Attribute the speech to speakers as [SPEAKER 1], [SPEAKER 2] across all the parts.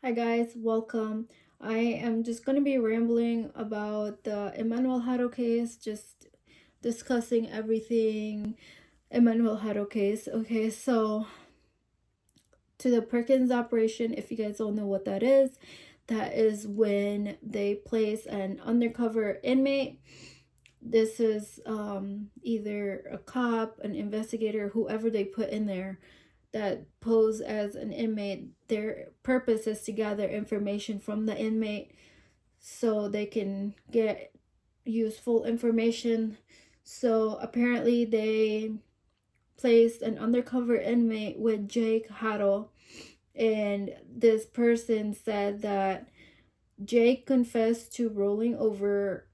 [SPEAKER 1] Hi guys, welcome. I am just going to be rambling about the Emmanuel Haro case, just discussing everything Emmanuel Haro case. Okay, so to the Perkins Operation, if you guys don't know what that is when they place an undercover inmate. This is either a cop, an investigator, whoever they put in there that pose as an inmate. Their purpose is to gather information from the inmate so they can get useful information. So apparently they placed an undercover inmate with Jake Haro, and this person said that Jake confessed to rolling over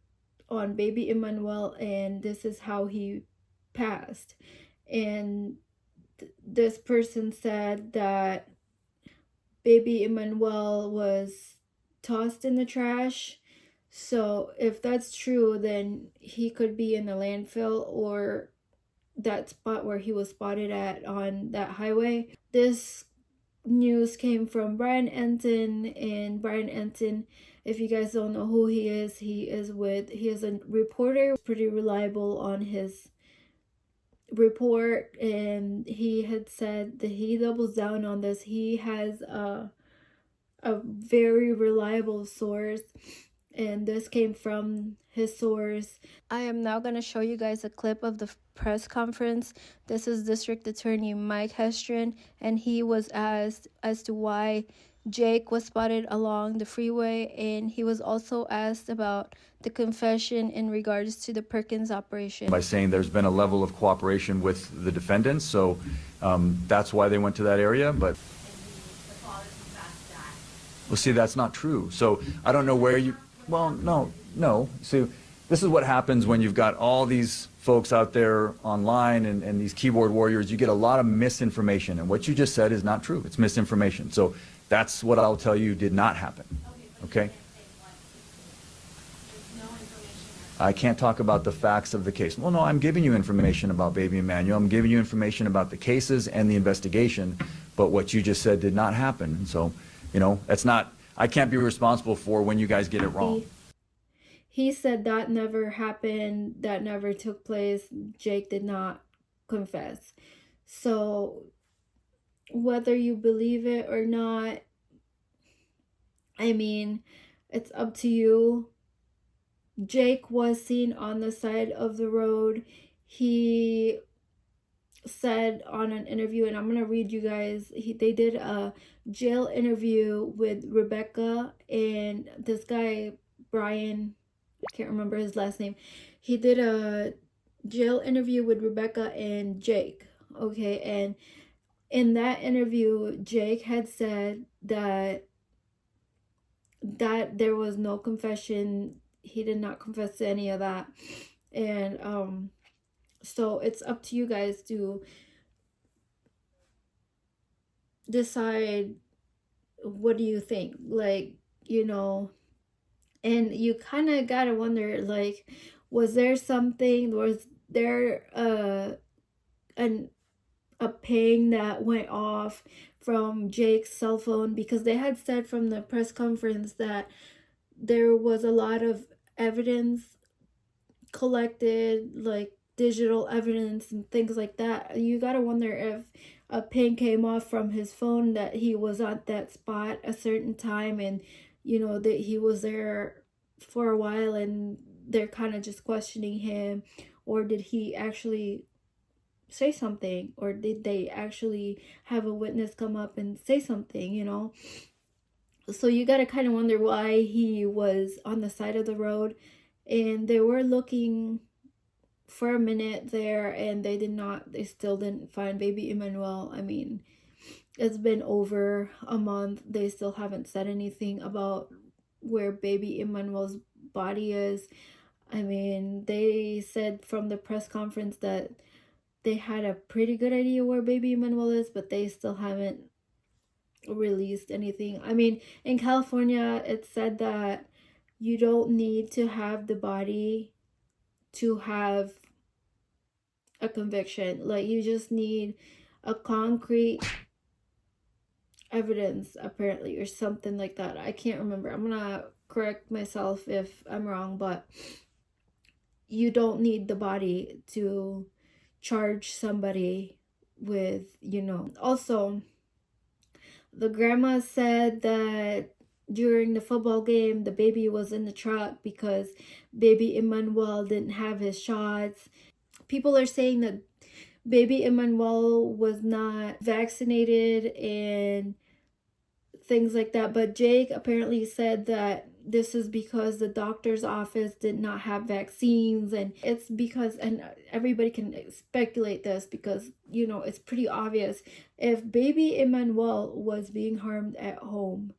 [SPEAKER 1] on baby Emmanuel, and this is how he passed. And this person said that baby Emmanuel was tossed in the trash. So if that's true, then he could be in the landfill or that spot where he was spotted at on that highway. This news came from Brian Enton, and Brian Enton, if you guys don't know who he is a reporter, pretty reliable on his report, and he had said that he doubles down on this. He has a very reliable source, and this came from his source. I am now going to show you guys a clip of the press conference. This is District Attorney Mike Hestrin, and he was asked as to why Jake was spotted along the freeway, and he was also asked about the confession in regards to the Perkins operation.
[SPEAKER 2] By saying there's been a level of cooperation with the defendants, so that's why they went to that area. But well, see, that's not true. So I don't know where you. Well, no. See, this is what happens when you've got all these folks out there online and these keyboard warriors. You get a lot of misinformation, and what you just said is not true. It's misinformation. So that's what I'll tell you did not happen. Okay? I can't talk about the facts of the case. Well, no, I'm giving you information about baby Emmanuel. I'm giving you information about the cases and the investigation, but what you just said did not happen. So, that's not, I can't be responsible for when you guys get it wrong.
[SPEAKER 1] He said that never happened, that never took place. Jake did not confess. So whether you believe it or not, I mean, it's up to you. Jake was seen on the side of the road. He said on an interview, and I'm gonna read you guys, they did a jail interview with Rebecca and this guy Brian, I can't remember his last name. He did a jail interview with Rebecca and Jake. Okay, and in that interview Jake had said that there was no confession. He did not confess to any of that. And so it's up to you guys to decide, what do you think? And you kind of gotta wonder, was there a ping that went off from Jake's cell phone? Because they had said from the press conference that there was a lot of evidence collected, like digital evidence and things like that. You gotta wonder if a ping came off from his phone that he was at that spot a certain time, and that he was there for a while, and they're kind of just questioning him, or did he actually say something, or did they actually have a witness come up and say something? So you gotta kind of wonder why he was on the side of the road. And they were looking for a minute there, and they still didn't find baby Emmanuel. I mean, it's been over a month. They still haven't said anything about where baby Emmanuel's body is. I mean, they said from the press conference that they had a pretty good idea where baby Emmanuel is, but they still haven't released anything. I mean, in California, it said that you don't need to have the body to have a conviction. Like, you just need a concrete evidence apparently, or something like that. I can't remember. I'm gonna correct myself if I'm wrong, but you don't need the body to charge somebody with, Also, the grandma said that during the football game, the baby was in the truck because baby Emmanuel didn't have his shots. People are saying that baby Emmanuel was not vaccinated and things like that. But Jake apparently said that this is because the doctor's office did not have vaccines, and it's because, and everybody can speculate this because, it's pretty obvious. If baby Emmanuel was being harmed at home,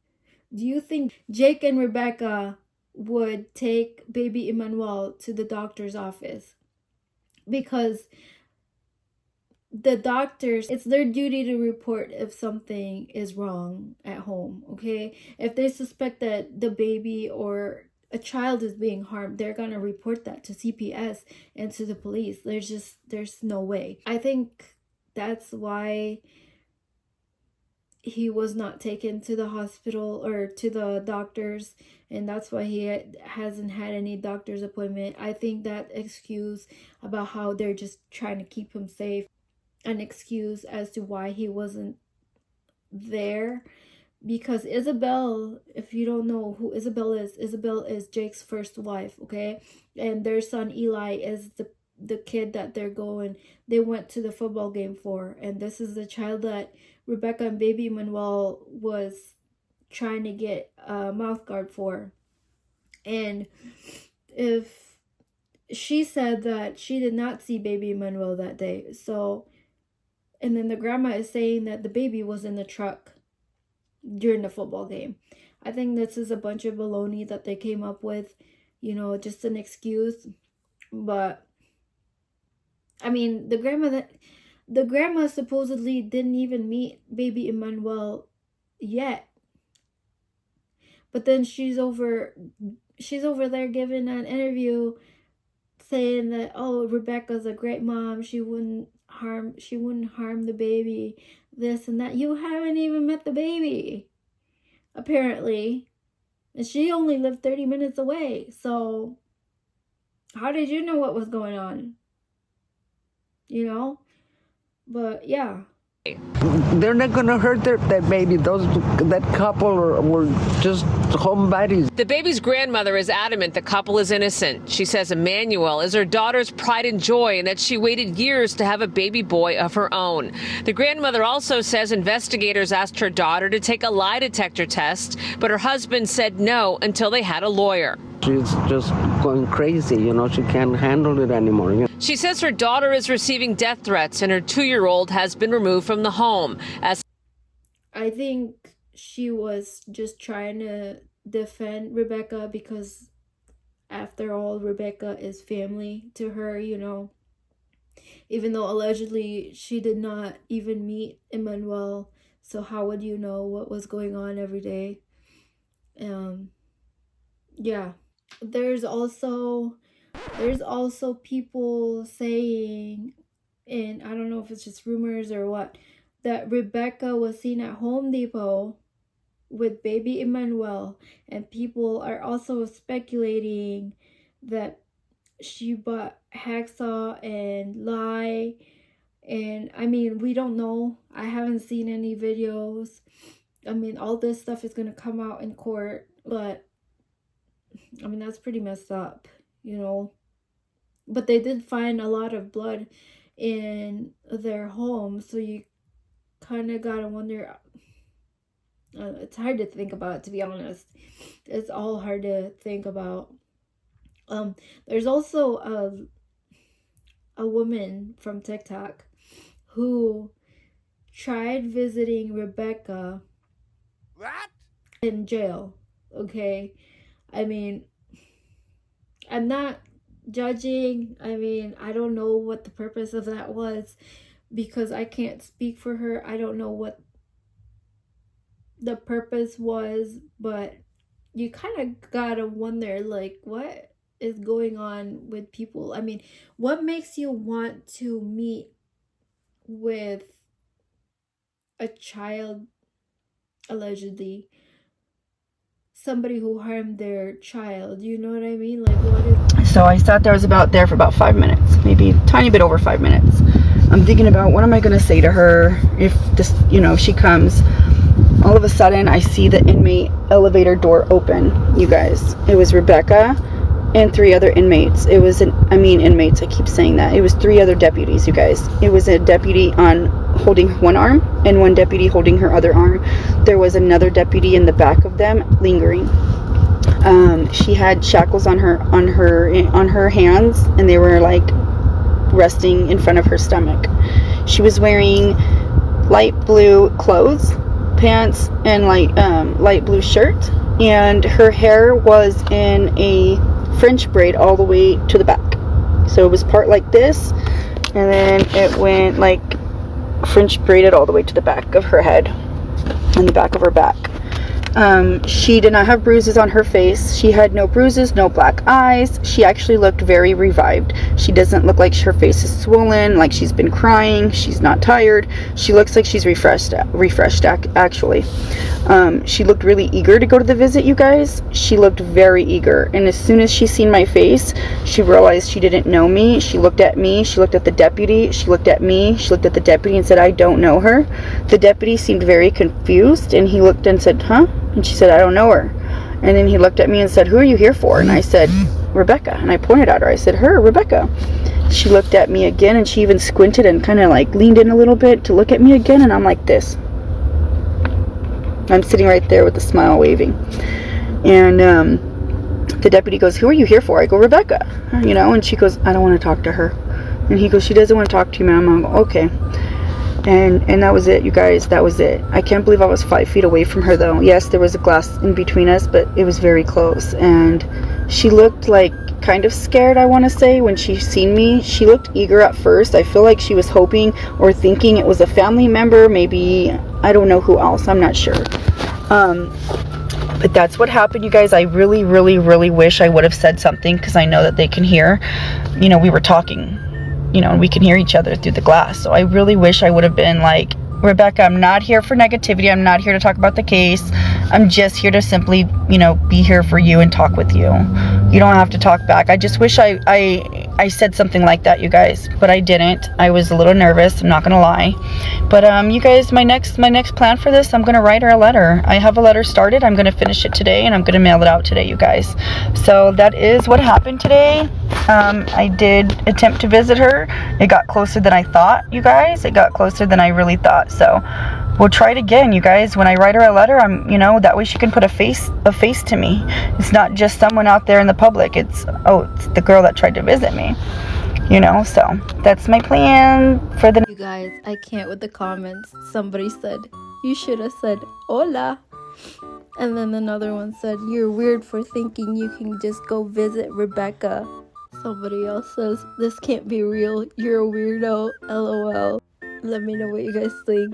[SPEAKER 1] do you think Jake and Rebecca would take baby Emmanuel to the doctor's office? Because the doctors, it's their duty to report if something is wrong at home, okay? If they suspect that the baby or a child is being harmed, they're gonna report that to CPS and to the police. There's no way. I think that's why he was not taken to the hospital or to the doctors, and that's why he hasn't had any doctor's appointment. I think that excuse about how they're just trying to keep him safe, an excuse as to why he wasn't there, because Isabel, if you don't know who Isabel is Jake's first wife, okay? And their son Eli is the kid that they went to the football game for, and this is the child that Rebecca and baby Manuel was trying to get a mouth guard for. And if she said that she did not see baby Manuel that day, so, and then the grandma is saying that the baby was in the truck during the football game. I think this is a bunch of baloney that they came up with, just an excuse. But I mean, the grandma supposedly didn't even meet baby Emmanuel yet. But then she's over there giving an interview saying that, oh, Rebecca's a great mom, she wouldn't harm the baby, this and that. You haven't even met the baby, apparently. And she only lived 30 minutes away. So how did you know what was going on? But yeah.
[SPEAKER 3] They're not going to hurt that baby. That couple were just homebodies.
[SPEAKER 4] The baby's grandmother is adamant the couple is innocent. She says Emmanuel is her daughter's pride and joy and that she waited years to have a baby boy of her own. The grandmother also says investigators asked her daughter to take a lie detector test, but her husband said no until they had a lawyer.
[SPEAKER 3] She's just going crazy, she can't handle it anymore.
[SPEAKER 4] She says her daughter is receiving death threats and her 2-year-old has been removed from the home.
[SPEAKER 1] I think she was just trying to defend Rebecca because, after all, Rebecca is family to her, even though allegedly she did not even meet Emmanuel. So how would you know what was going on every day? Yeah. There's also people saying, and I don't know if it's just rumors or what, that Rebecca was seen at Home Depot with baby Emmanuel, and people are also speculating that she bought hacksaw and lye. And I mean, we don't know. I haven't seen any videos. I mean, all this stuff is going to come out in court, but I mean, that's pretty messed up, But they did find a lot of blood in their home, so you kind of gotta wonder. It's hard to think about, to be honest. It's all hard to think about. There's also a woman from TikTok who tried visiting Rebecca in jail, okay? I mean, I'm not judging. I mean, I don't know what the purpose of that was because I can't speak for her. I don't know what the purpose was, but you kind of gotta wonder, like, what is going on with people? I mean, what makes you want to meet with a child allegedly somebody who harmed their child. You know what I mean? Like, what is...
[SPEAKER 5] So I sat there, I was there for about 5 minutes, maybe a tiny bit over 5 minutes. I'm thinking about what am I going to say to her if this, if she comes. All of a sudden, I see the inmate elevator door open, you guys. It was Rebecca and 3 other inmates. It was inmates, I keep saying that. It was 3 other deputies, you guys. It was a deputy holding one arm and 1 deputy holding her other arm. There was another deputy in the back of them lingering. She had shackles on her hands, and they were like resting in front of her stomach. She was wearing light blue clothes, pants, and light blue shirt, and her hair was in a French braid all the way to the back. So it was part like this, and then it went like French braided all the way to the back of her head and the back of her back. She did not have bruises on her face. She had no bruises, no black eyes. She actually looked very revived. She doesn't look like her face is swollen, like she's been crying. She's not tired. She looks like she's refreshed actually. She looked really eager to go to the visit, you guys. She looked very eager. And as soon as she seen my face, she realized she didn't know me. She looked at me. She looked at the deputy. She looked at me. She looked at the deputy and said, "I don't know her." The deputy seemed very confused, and he looked and said, "Huh?" And she said, "I don't know her." And then he looked at me and said, "Who are you here for?" And I said, "Rebecca." And I pointed at her. I said, "Her, Rebecca." She looked at me again, and she even squinted and kind of like leaned in a little bit to look at me again. And I'm like this. I'm sitting right there with a smile waving. And the deputy goes, "Who are you here for?" I go, "Rebecca." And she goes, "I don't want to talk to her." And he goes, "She doesn't want to talk to you, ma'am." I go, "Okay." And that was it, you guys. That was it. I can't believe I was 5 feet away from her, though. Yes, there was a glass in between us, but it was very close. And she looked like kind of scared, I want to say, when she seen me. She looked eager at first. I feel like she was hoping or thinking it was a family member, maybe, I don't know who else. I'm not sure. But that's what happened, you guys. I really, really, really wish I would have said something, because I know that they can hear. We were talking. And we can hear each other through the glass. So I really wish I would have been like, "Rebecca, I'm not here for negativity. I'm not here to talk about the case. I'm just here to simply, be here for you and talk with you. You don't have to talk back." I just wish I said something like that, you guys, but I didn't. I was a little nervous, I'm not gonna lie. But you guys, my next plan for this, I'm gonna write her a letter. I have a letter started. I'm gonna finish it today, and I'm gonna mail it out today, you guys. So that is what happened today. I did attempt to visit her. It got closer than I thought, you guys. It got closer than I really thought. So we'll try it again, you guys. When I write her a letter, that way she can put a face to me. It's not just someone out there in the public. It's the girl that tried to visit me. So that's my plan for the...
[SPEAKER 1] You guys, I can't with the comments. Somebody said, "You should have said hola." And then another one said, "You're weird for thinking you can just go visit Rebecca." Somebody else says, "This can't be real. You're a weirdo. LOL." Let me know what you guys think.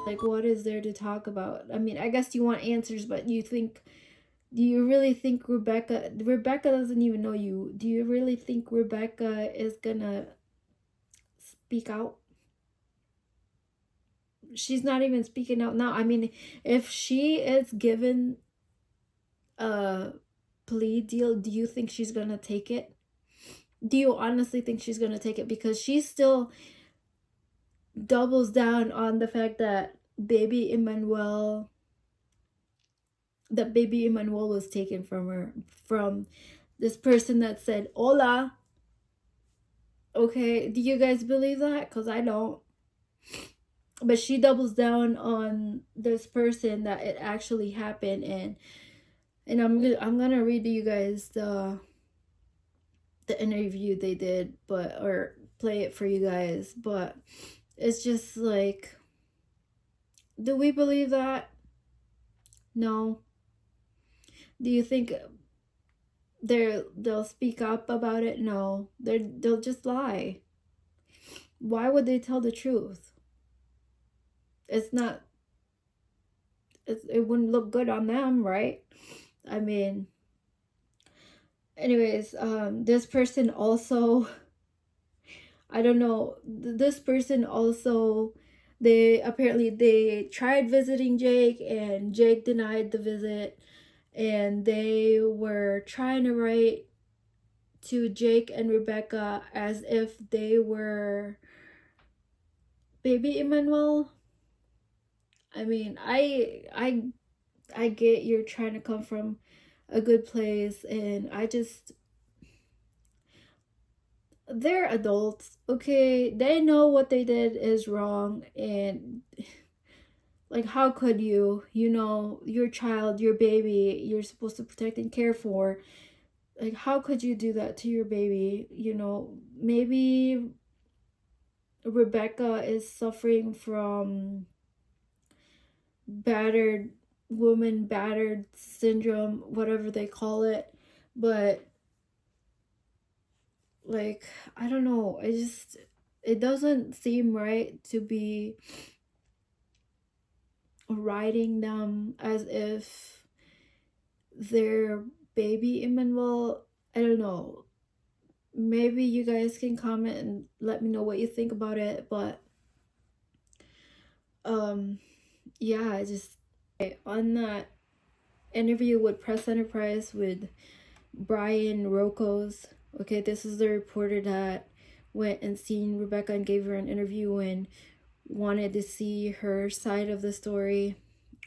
[SPEAKER 1] Like, what is there to talk about? I mean, I guess you want answers, but do you really think Rebecca doesn't even know you. Do you really think Rebecca is gonna speak out? She's not even speaking out now. I mean, if she is given a plea deal, do you think she's gonna take it? Do you honestly think she's gonna take it? Because she still doubles down on the fact that baby Emmanuel was taken from her, from this person that said hola. Okay, do you guys believe that? Because I don't. But she doubles down on this person that it actually happened. And I'm gonna read to you guys the interview they did, or play it for you guys. But it's just like, do we believe that? No. Do you think they'll speak up about it? No. They'll just lie. Why would they tell the truth? It's not, it wouldn't look good on them, right? I mean, anyways, this person also, I don't know, this person also They tried visiting Jake, and Jake denied the visit, and they were trying to write to Jake and Rebecca as if they were baby Emmanuel. I mean, I get you're trying to come from a good place, and they're adults, okay? They know what they did is wrong, and like, how could you, your child, your baby, you're supposed to protect and care for, like, how could you do that to your baby? Maybe Rebecca is suffering from battered syndrome, whatever they call it, but like, I don't know, it doesn't seem right to be writing them as if they're baby Emmanuel. I don't know, maybe you guys can comment and let me know what you think about it, but yeah, on that interview with Press Enterprise with Brian Rokos, okay, this is the reporter that went and seen Rebecca and gave her an interview and wanted to see her side of the story.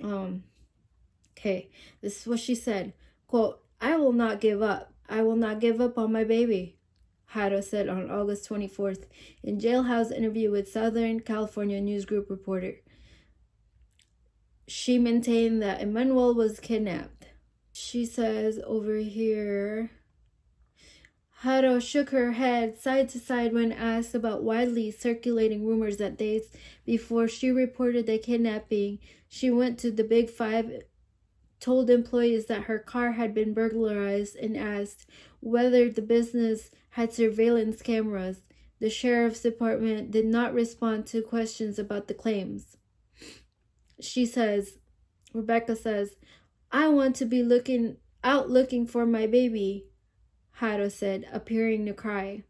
[SPEAKER 1] Okay, this is what she said. Quote, "I will not give up. I will not give up on my baby," Haro said on August 24th in jailhouse interview with Southern California News Group reporter. She maintained that Emmanuel was kidnapped. She says over here, Haro shook her head side to side when asked about widely circulating rumors that days before she reported the kidnapping, she went to the Big Five, told employees that her car had been burglarized, and asked whether the business had surveillance cameras. The sheriff's department did not respond to questions about the claims. Rebecca says, "I want to be looking for my baby," Haro said, appearing to cry.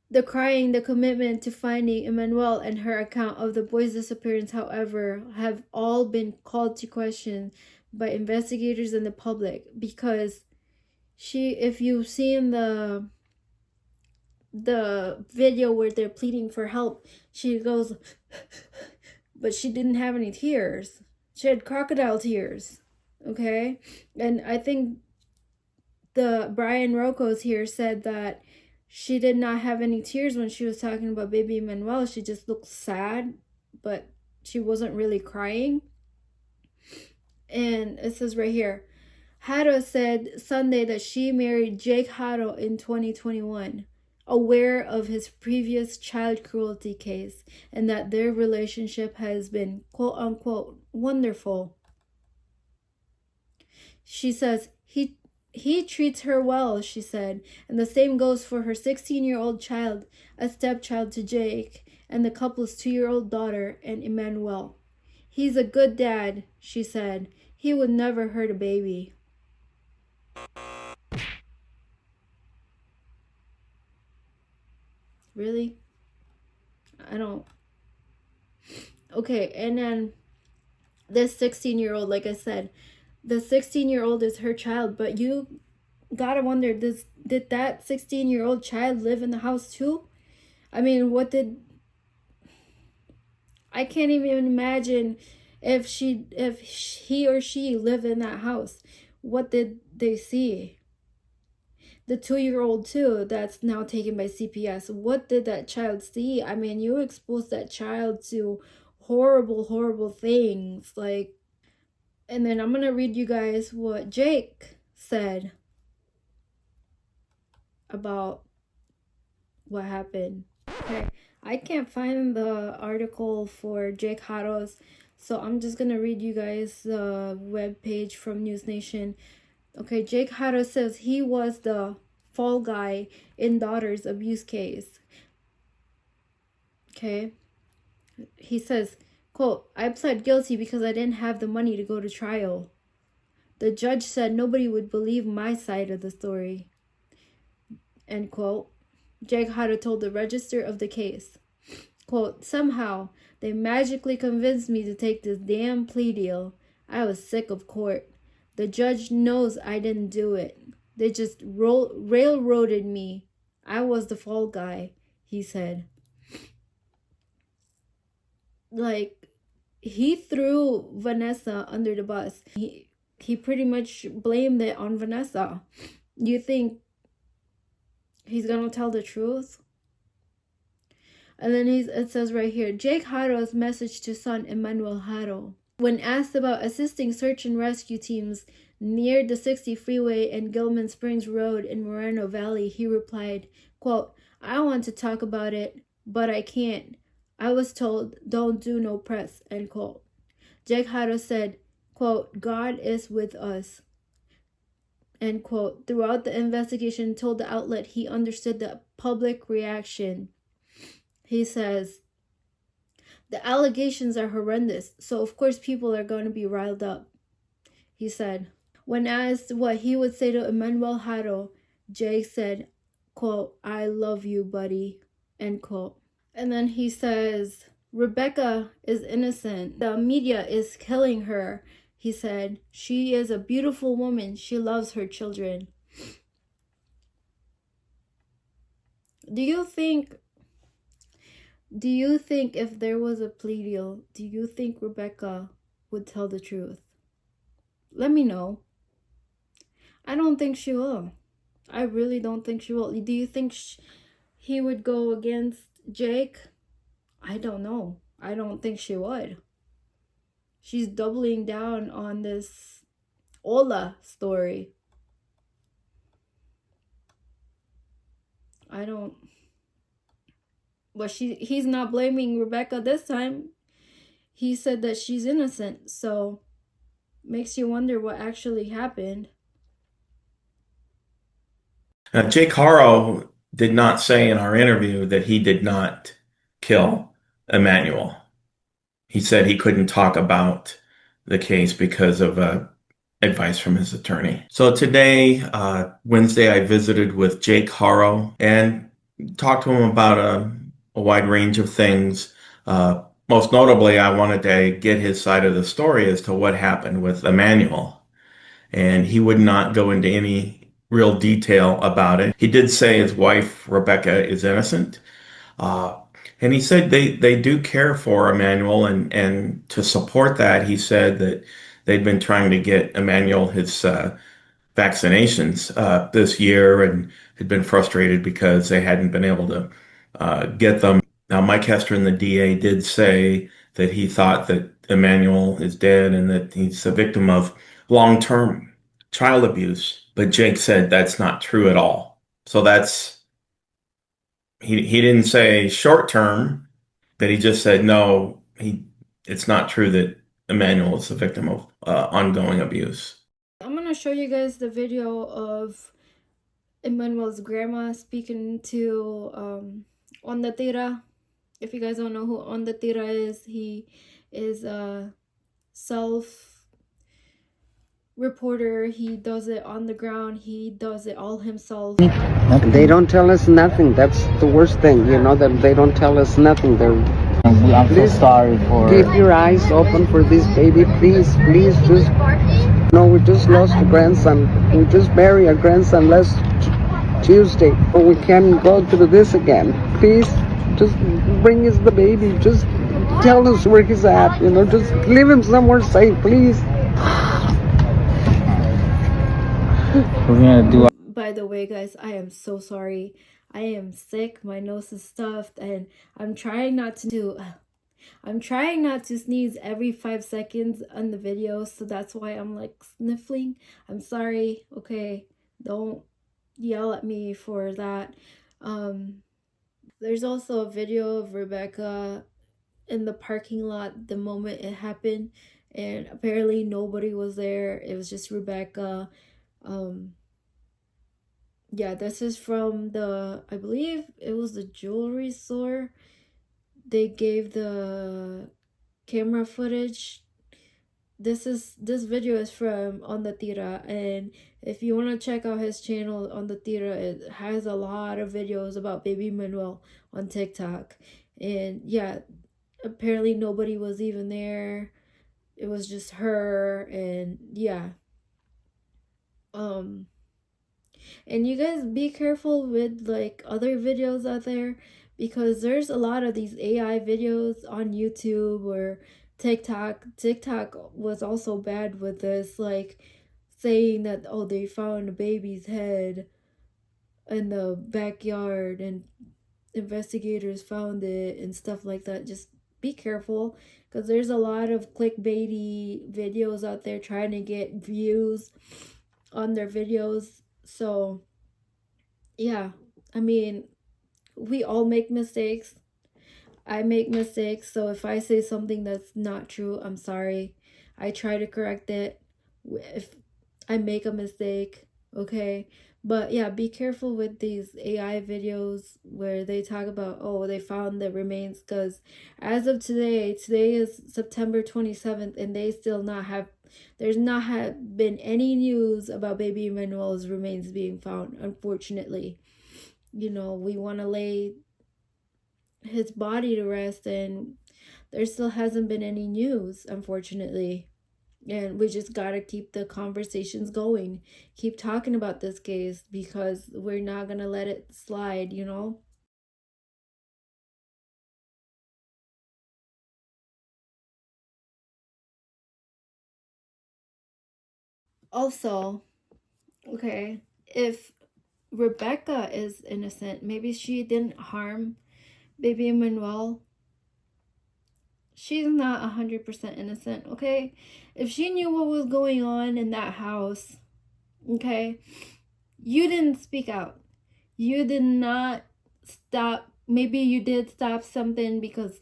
[SPEAKER 1] The crying, the commitment to finding Emmanuel, and her account of the boy's disappearance, however, have all been called to question by investigators and the public, because if you've seen the video where they're pleading for help, she goes, but she didn't have any tears. She had crocodile tears, okay? And I think the Brian Rokos here said that she did not have any tears when she was talking about baby Emmanuel. She just looked sad, but she wasn't really crying. And it says right here, Haro said Sunday that she married Jake Haro in 2021, aware of his previous child cruelty case, and that their relationship has been quote-unquote wonderful. She says, he treats her well, she said, and the same goes for her 16-year-old child, a stepchild to Jake, and the couple's 2-year-old daughter, and Emmanuel. He's a good dad, she said. He would never hurt a baby. Really? I don't. Okay, and then this 16-year-old, like I said, the 16-year-old is her child, but you gotta wonder, did that 16-year-old child live in the house too? I mean, I can't even imagine if he or she lived in that house. What did they see? The 2-year-old too, that's now taken by CPS. What did that child see? I mean, you exposed that child to horrible things, like. And then I'm gonna read you guys what Jake said about what happened. Okay, I can't find the article for Jake Haro's, so I'm just gonna read you guys the webpage from News Nation. Okay, Jake Haro says he was the fall guy in daughter's abuse case. Okay, he says, quote, "I pled guilty because I didn't have the money to go to trial. The judge said nobody would believe my side of the story." End quote. Jake Haro told the Register of the case. Quote, somehow, they magically convinced me to take this damn plea deal. I was sick of court. The judge knows I didn't do it. They just railroaded me. I was the fall guy, he said. Like, he threw Vanessa under the bus. He pretty much blamed it on Vanessa. You think he's gonna tell the truth? And then it says right here, Jake Haro's message to son Emmanuel Haro. When asked about assisting search and rescue teams near the 60 freeway and Gilman Springs Road in Moreno Valley, he replied, quote, I want to talk about it, but I can't. I was told, don't do no press, end quote. Jake Haro said, quote, God is with us, end quote. Throughout the investigation, told the outlet he understood the public reaction. He says, the allegations are horrendous, so of course people are going to be riled up. He said, when asked what he would say to Emmanuel Haro, Jake said, quote, I love you, buddy, end quote. And then he says, Rebecca is innocent. The media is killing her. He said, she is a beautiful woman. She loves her children. Do you think if there was a plea deal, do you think Rebecca would tell the truth? Let me know. I don't think she will. I really don't think she will. Do you think he would go against Jake? I don't know. I don't think she would. She's doubling down on this Ola story. But he's not blaming Rebecca this time. He said that she's innocent, so makes you wonder what actually happened.
[SPEAKER 6] Jake Haro did not say in our interview that he did not kill Emmanuel. He said he couldn't talk about the case because of advice from his attorney. So today, Wednesday, I visited with Jake Haro and talked to him about a wide range of things. Most notably, I wanted to get his side of the story as to what happened with Emmanuel. And he would not go into any real detail about it. He did say his wife, Rebecca, is innocent. And he said they do care for Emmanuel, and to support that, he said that they'd been trying to get Emmanuel his vaccinations this year and had been frustrated because they hadn't been able to get them. Now, Mike Hester and the DA did say that he thought that Emmanuel is dead and that he's a victim of long-term child abuse. But Jake said that's not true at all. So he didn't say short-term, but he just said, no, it's not true that Emmanuel is a victim of ongoing abuse.
[SPEAKER 1] I'm going to show you guys the video of Emmanuel's grandma speaking to Onda Tira. If you guys don't know who Onda Tira is, he is a self-reporter. He does it on the ground. He does it all himself.
[SPEAKER 3] They don't tell us nothing. That's the worst thing, that they don't tell us nothing.
[SPEAKER 7] I'm so sorry for...
[SPEAKER 3] Keep your eyes open for this baby. Please, just... we just lost a grandson. We just buried a grandson last Tuesday, but we can't go through this again. Please, just bring us the baby. Just tell us where he's at, just leave him somewhere safe, please.
[SPEAKER 7] We're gonna do...
[SPEAKER 1] By the way, guys, I am so sorry. I am sick. My nose is stuffed, and I'm trying not to sneeze every 5 seconds on the video, so that's why I'm like sniffling. I'm sorry. Okay, don't yell at me for that. There's also a video of Rebecca in the parking lot the moment it happened, and apparently nobody was there. It was just Rebecca. Yeah, this is from I believe it was the jewelry store. They gave the camera footage. This video is from Onda Tira, and if you want to check out his channel Onda Tira, it has a lot of videos about baby Manuel on TikTok. And yeah, apparently nobody was even there. It was just her. And yeah, and you guys be careful with like other videos out there, because there's a lot of these AI videos on YouTube or TikTok was also bad with this, like saying that, oh, they found a baby's head in the backyard and investigators found it and stuff like that. Just be careful, because there's a lot of clickbaity videos out there trying to get views on their videos. So yeah, I mean, we all make mistakes. I make mistakes, so if I say something that's not true, I'm sorry. I try to correct it if I make a mistake, okay? But yeah, be careful with these AI videos where they talk about, oh, they found the remains, because as of today is September 27th, and they still not have, there's not have been any news about baby Emmanuel's remains being found, unfortunately. You know, we want to lay his body to rest, and there still hasn't been any news, unfortunately. And we just gotta keep the conversations going, keep talking about this case, because we're not gonna let it slide, you know. Also, okay, if Rebecca is innocent, maybe she didn't harm baby Emmanuel, she's not 100% innocent, okay? If she knew what was going on in that house, okay, you didn't speak out. You did not stop. Maybe you did stop something because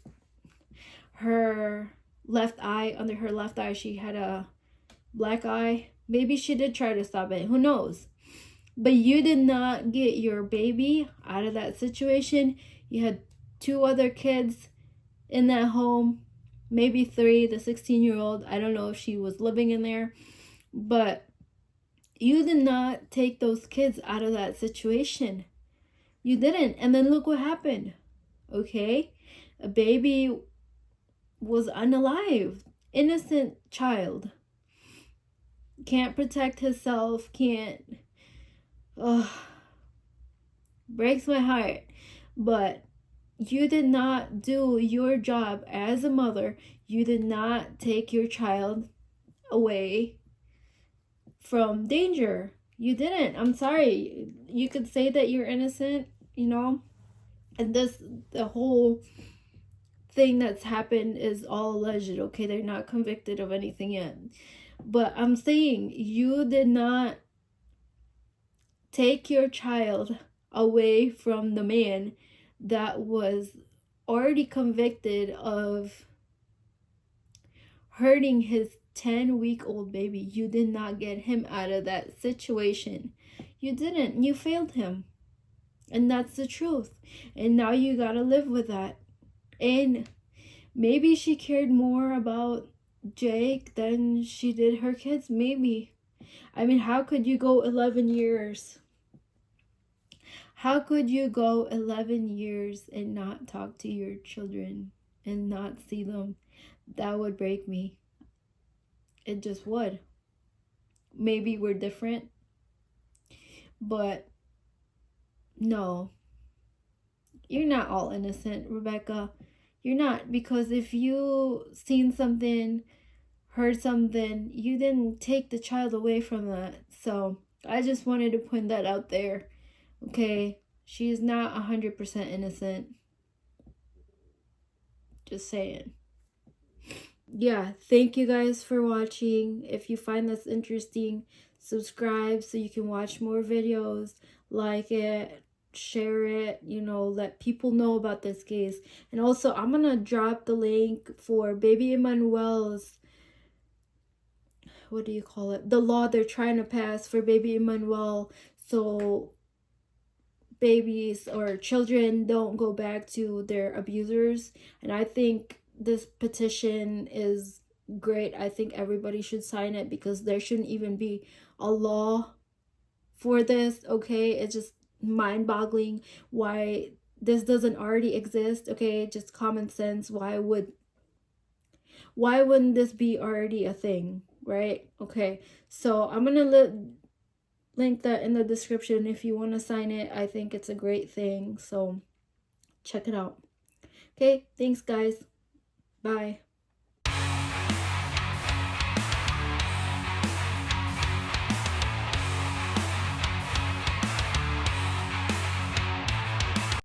[SPEAKER 1] her left eye, under her left eye, she had a black eye. Maybe she did try to stop it. Who knows? But you did not get your baby out of that situation. You had 2 other kids in that home, maybe 3, the 16-year-old. I don't know if she was living in there, but you did not take those kids out of that situation. You didn't. And then look what happened. Okay? A baby was unalive. Innocent child. Can't protect himself. Can't. Ugh. Breaks my heart. But you did not do your job as a mother. You did not take your child away from danger. You didn't. I'm sorry. You could say that you're innocent, you know? And the whole thing that's happened is all alleged, okay? They're not convicted of anything yet. But I'm saying you did not take your child away from the man that was already convicted of hurting his 10-week-old baby. You did not get him out of that situation. You didn't. You failed him. And that's the truth. And now you gotta live with that. And maybe she cared more about Jake than she did her kids. Maybe. I mean, how could you go 11 years? How could you go 11 years and not talk to your children and not see them? That would break me. It just would. Maybe we're different, but no. You're not all innocent, Rebecca. You're not, because if you seen something, heard something, you didn't take the child away from that. So I just wanted to put that out there. Okay, she's not 100% innocent. Just saying. Yeah, thank you guys for watching. If you find this interesting, subscribe so you can watch more videos, like it, share it, you know, let people know about this case. And also, I'm gonna drop the link for baby Emmanuel's, what do you call it, the law they're trying to pass for baby Emmanuel, so babies or children don't go back to their abusers. And I think this petition is great. I think everybody should sign it, because there shouldn't even be a law for this, okay? It's just mind-boggling why this doesn't already exist, okay? Just common sense. Why wouldn't this be already a thing, right? Okay, so I'm gonna link that in the description if you want to sign it. I think it's a great thing, so check it out. Okay, thanks guys. Bye.